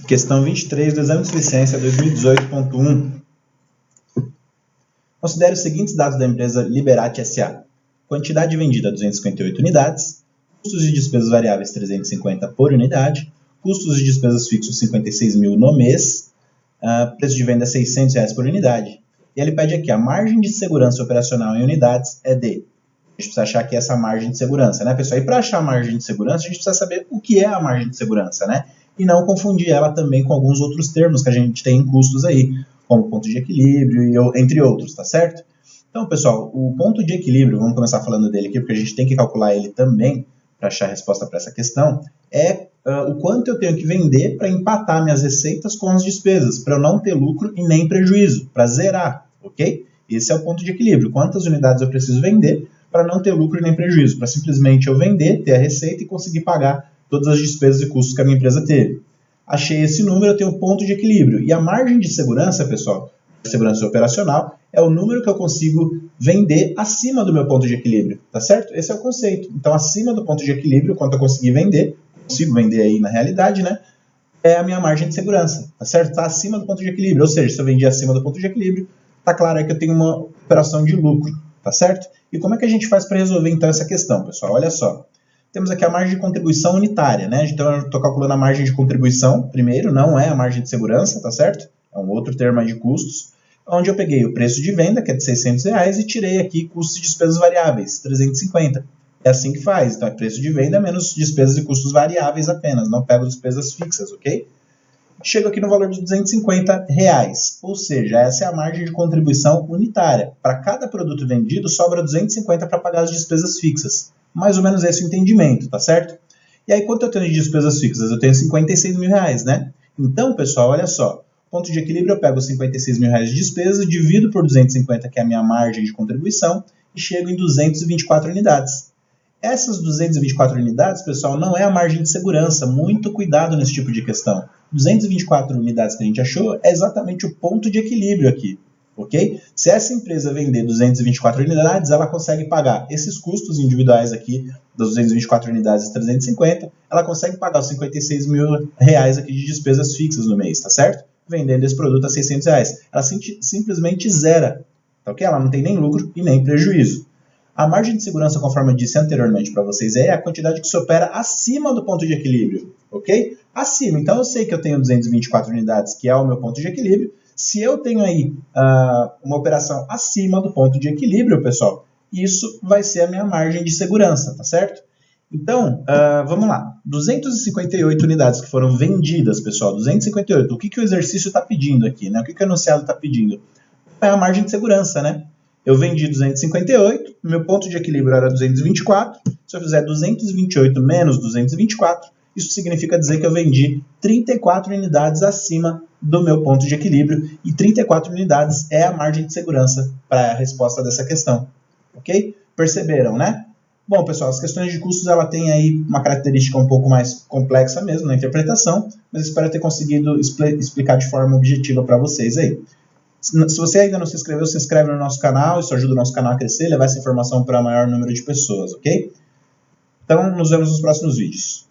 Questão 23 do Exame de Licença 2018.1. Considere os seguintes dados da empresa Liberate S.A. Quantidade vendida 258 unidades, custos e despesas variáveis 350 por unidade, custos e despesas fixos 56 mil no mês, preço de venda R$600 por unidade. E ele pede aqui, a margem de segurança operacional em unidades é de... A gente precisa achar aqui essa margem de segurança, né, pessoal? E para achar a margem de segurança, a gente precisa saber o que é a margem de segurança, né? E não confundir ela também com alguns outros termos que a gente tem em custos aí, como ponto de equilíbrio, e entre outros, tá certo? Então, pessoal, o ponto de equilíbrio, vamos começar falando dele aqui, porque a gente tem que calcular ele também para achar a resposta para essa questão, é o quanto eu tenho que vender para empatar minhas receitas com as despesas, para eu não ter lucro e nem prejuízo, para zerar, ok? Esse é o ponto de equilíbrio, quantas unidades eu preciso vender para não ter lucro e nem prejuízo, para simplesmente eu vender, ter a receita e conseguir pagar todas as despesas e custos que a minha empresa teve. Achei esse número, eu tenho o ponto de equilíbrio. E a margem de segurança, pessoal, segurança operacional, é o número que eu consigo vender acima do meu ponto de equilíbrio, tá certo? Esse é o conceito. Então, acima do ponto de equilíbrio, quanto eu conseguir vender, consigo vender aí na realidade, né? É a minha margem de segurança, tá certo? Está acima do ponto de equilíbrio. Ou seja, se eu vendi acima do ponto de equilíbrio, tá claro aí que eu tenho uma operação de lucro, tá certo? E como é que a gente faz para resolver então essa questão, pessoal? Olha só. Temos aqui a margem de contribuição unitária, né? Então eu estou calculando a margem de contribuição primeiro, não é a margem de segurança, tá certo? É um outro termo aí de custos, onde eu peguei o preço de venda, que é de R$600, e tirei aqui custos e despesas variáveis, 350. É assim que faz, então é preço de venda menos despesas e custos variáveis apenas, não pego despesas fixas, ok? Chego aqui no valor de R$250, ou seja, essa é a margem de contribuição unitária. Para cada produto vendido, sobra 250 para pagar as despesas fixas. Mais ou menos esse o entendimento, tá certo? E aí, quanto eu tenho de despesas fixas? Eu tenho R$56 mil, né? Então, pessoal, olha só. Ponto de equilíbrio, eu pego os R$56 mil de despesa, divido por 250, que é a minha margem de contribuição, e chego em 224 unidades. Essas 224 unidades, pessoal, não é a margem de segurança. Muito cuidado nesse tipo de questão. 224 unidades que a gente achou é exatamente o ponto de equilíbrio aqui. Ok? Se essa empresa vender 224 unidades, ela consegue pagar esses custos individuais aqui, das 224 unidades e 350, ela consegue pagar os R$56 mil aqui de despesas fixas no mês, tá certo? Vendendo esse produto a R$600. Ela simplesmente zera, tá ok? Ela não tem nem lucro e nem prejuízo. A margem de segurança, conforme eu disse anteriormente para vocês, é a quantidade que se opera acima do ponto de equilíbrio, ok? Acima. Então eu sei que eu tenho 224 unidades, que é o meu ponto de equilíbrio. Se eu tenho aí uma operação acima do ponto de equilíbrio, pessoal, isso vai ser a minha margem de segurança, tá certo? Então, vamos lá. 258 unidades que foram vendidas, pessoal, 258. O que o exercício está pedindo aqui, né? O que o enunciado está pedindo? É a margem de segurança, né? Eu vendi 258, meu ponto de equilíbrio era 224. Se eu fizer 228 menos 224, isso significa dizer que eu vendi 34 unidades acima do meu ponto de equilíbrio, e 34 unidades é a margem de segurança para a resposta dessa questão. Ok? Perceberam, né? Bom, pessoal, as questões de custos ela tem aí uma característica um pouco mais complexa mesmo na interpretação, mas espero ter conseguido explicar de forma objetiva para vocês aí. Se você ainda não se inscreveu, se inscreve no nosso canal, isso ajuda o nosso canal a crescer, levar essa informação para o maior número de pessoas, ok? Então, nos vemos nos próximos vídeos.